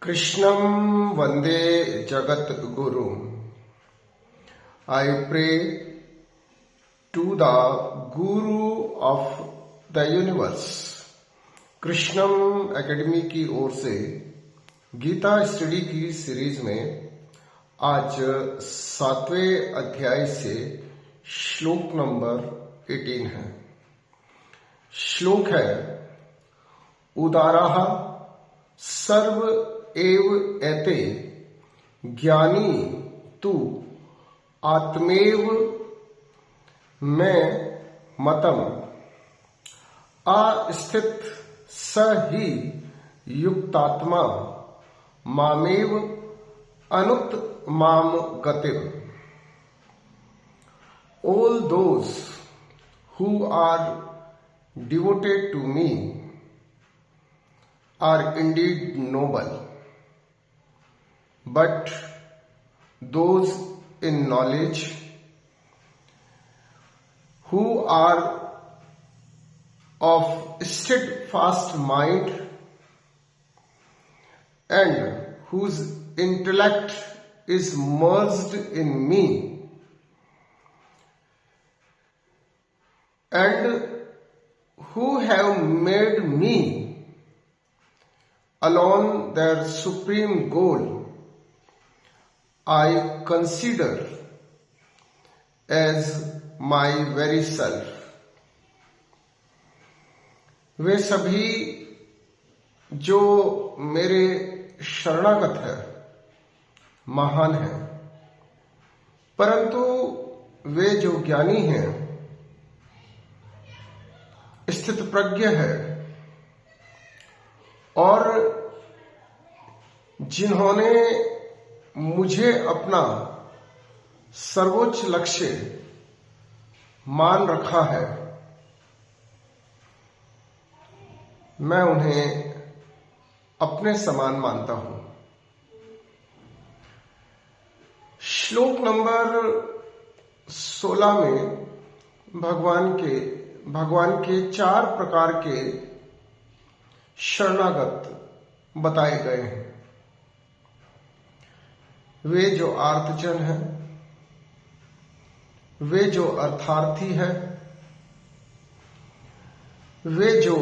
Krishnam Vande Jagat Guru. I pray to the Guru of the Universe. Krishnam academy की ओर से Gita study की series में आज 7वें अध्याय से श्लोक नंबर 18 है। श्लोक है उदाराः सर्व एव एते ज्ञानी तु आत्मेव मैं मतम अस्थित स ही युक्तात्मा मामेव अनुत माम गतिम। All those who are devoted to me are indeed noble, but those in knowledge who are of steadfast mind and whose intellect is merged in me and who have made me alone their supreme goal, I consider as my very self। वे सभी जो मेरे शरणागत है महान है, परंतु वे जो ज्ञानी हैं स्थित प्रज्ञ है और जिन्होंने मुझे अपना सर्वोच्च लक्ष्य मान रखा है, मैं उन्हें अपने समान मानता हूं। श्लोक नंबर 16 में भगवान के 4 प्रकार के शरणागत बताए गए हैं। वे जो आर्तजन हैं, वे जो अर्थार्थी हैं, वे जो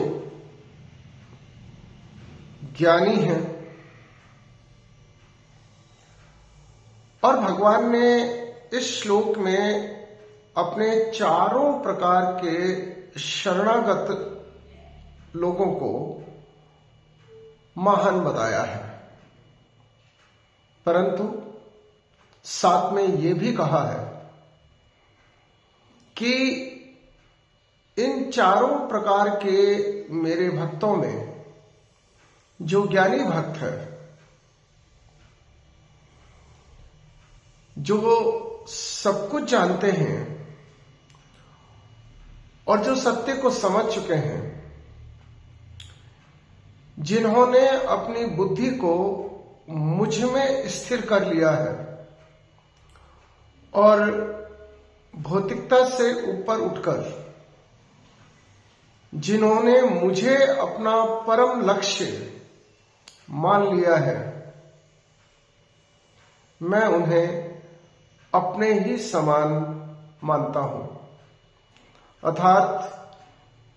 ज्ञानी हैं। और भगवान ने इस श्लोक में अपने चारों प्रकार के शरणागत लोगों को महान बताया है, परंतु साथ में यह भी कहा है कि इन चारों प्रकार के मेरे भक्तों में जो ज्ञानी भक्त है, जो सब कुछ जानते हैं और जो सत्य को समझ चुके हैं, जिन्होंने अपनी बुद्धि को मुझ में स्थिर कर लिया है और भौतिकता से ऊपर उठकर जिन्होंने मुझे अपना परम लक्ष्य मान लिया है, मैं उन्हें अपने ही समान मानता हूं। अर्थात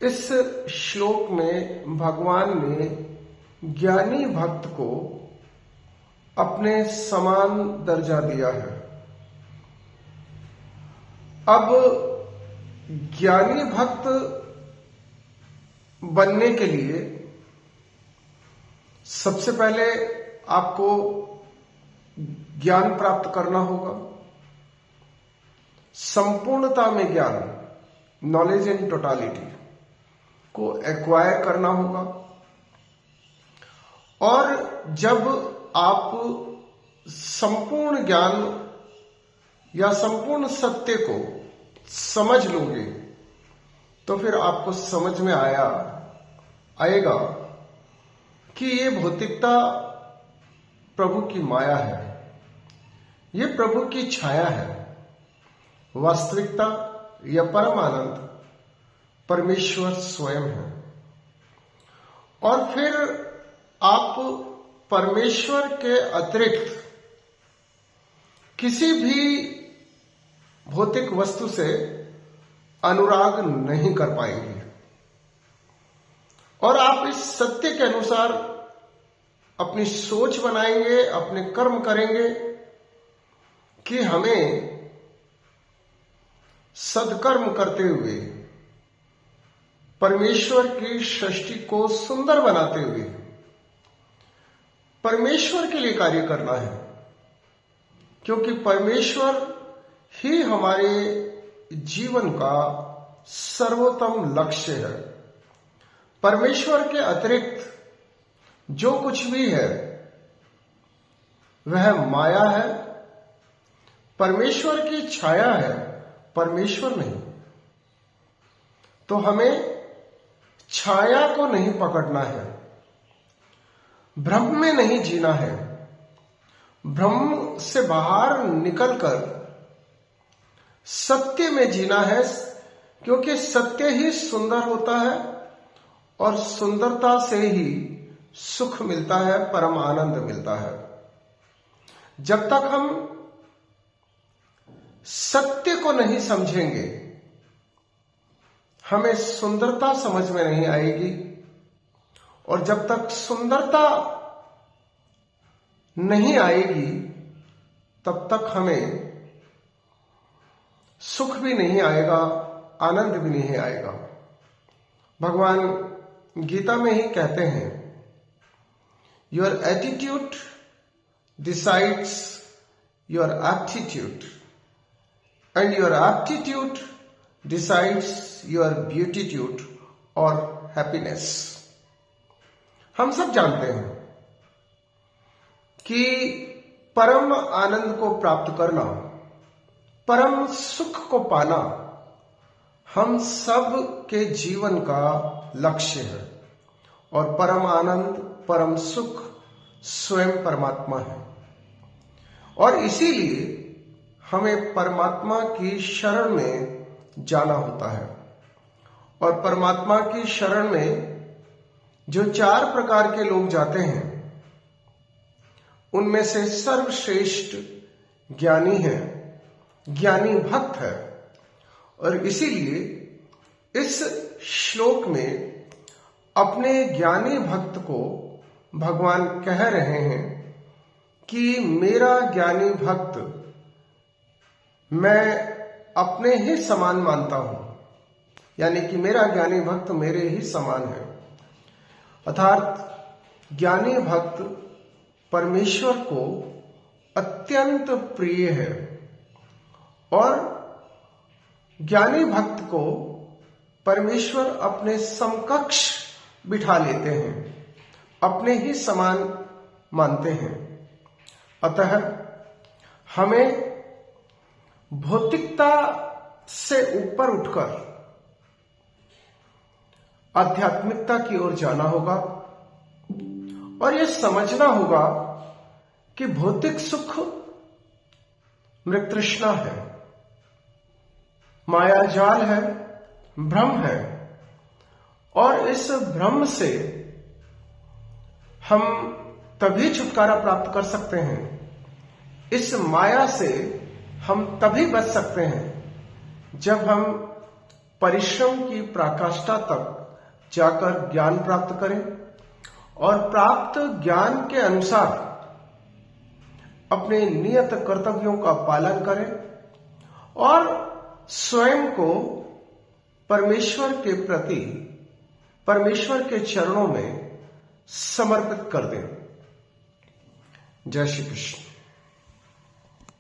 इस श्लोक में भगवान ने ज्ञानी भक्त को अपने समान दर्जा दिया है। अब ज्ञानी भक्त बनने के लिए सबसे पहले आपको ज्ञान प्राप्त करना होगा, संपूर्णता में ज्ञान, नॉलेज इन टोटालिटी को एक्वायर करना होगा। और जब आप संपूर्ण ज्ञान या संपूर्ण सत्य को समझ लोगे तो फिर आपको समझ में आएगा कि ये भौतिकता प्रभु की माया है, ये प्रभु की छाया है। वास्तविकता या परम आनंद परमेश्वर स्वयं है। और फिर आप परमेश्वर के अतिरिक्त किसी भी भौतिक वस्तु से अनुराग नहीं कर पाएंगे। और आप इस सत्य के अनुसार अपनी सोच बनाएंगे, अपने कर्म करेंगे कि हमें सदकर्म करते हुए परमेश्वर की सृष्टि को सुंदर बनाते हुए परमेश्वर के लिए कार्य करना है, क्योंकि परमेश्वर ही हमारे जीवन का सर्वोत्तम लक्ष्य है। परमेश्वर के अतिरिक्त जो कुछ भी है वह माया है, परमेश्वर की छाया है, परमेश्वर नहीं। तो हमें छाया को नहीं पकड़ना है, भ्रम में नहीं जीना है, भ्रम से बाहर निकलकर सत्य में जीना है, क्योंकि सत्य ही सुंदर होता है और सुंदरता से ही सुख मिलता है, परम आनंद मिलता है। जब तक हम सत्य को नहीं समझेंगे हमें सुंदरता समझ में नहीं आएगी, और जब तक सुंदरता नहीं आएगी तब तक हमें सुख भी नहीं आएगा, आनंद भी नहीं आएगा। भगवान गीता में ही कहते हैं, your attitude decides your aptitude and your aptitude decides your beautitude और हैप्पीनेस। हम सब जानते हैं कि परम आनंद को प्राप्त करना, परम सुख को पाना हम सब के जीवन का लक्ष्य है, और परम आनंद, परम सुख स्वयं परमात्मा है। और इसीलिए हमें परमात्मा की शरण में जाना होता है। और परमात्मा की शरण में जो 4 प्रकार के लोग जाते हैं उनमें से सर्वश्रेष्ठ ज्ञानी है, ज्ञानी भक्त है। और इसीलिए इस श्लोक में अपने ज्ञानी भक्त को भगवान कह रहे हैं कि मेरा ज्ञानी भक्त मैं अपने ही समान मानता हूं, यानी कि मेरा ज्ञानी भक्त मेरे ही समान है। अर्थात ज्ञानी भक्त परमेश्वर को अत्यंत प्रिय है, और ज्ञानी भक्त को परमेश्वर अपने समकक्ष बिठा लेते हैं, अपने ही समान मानते हैं। अतः हमें भौतिकता से ऊपर उठकर आध्यात्मिकता की ओर जाना होगा, और यह समझना होगा कि भौतिक सुख मृतृष्णा है, मायाजाल है, भ्रम है, और इस भ्रम से हम तभी छुटकारा प्राप्त कर सकते हैं, इस माया से हम तभी बच सकते हैं जब हम परिश्रम की पराकाष्ठा तक जाकर ज्ञान प्राप्त करें, और प्राप्त ज्ञान के अनुसार अपने नियत कर्तव्यों का पालन करें, और स्वयं को परमेश्वर के प्रति, परमेश्वर के चरणों में समर्पित कर दें। जय श्री कृष्ण।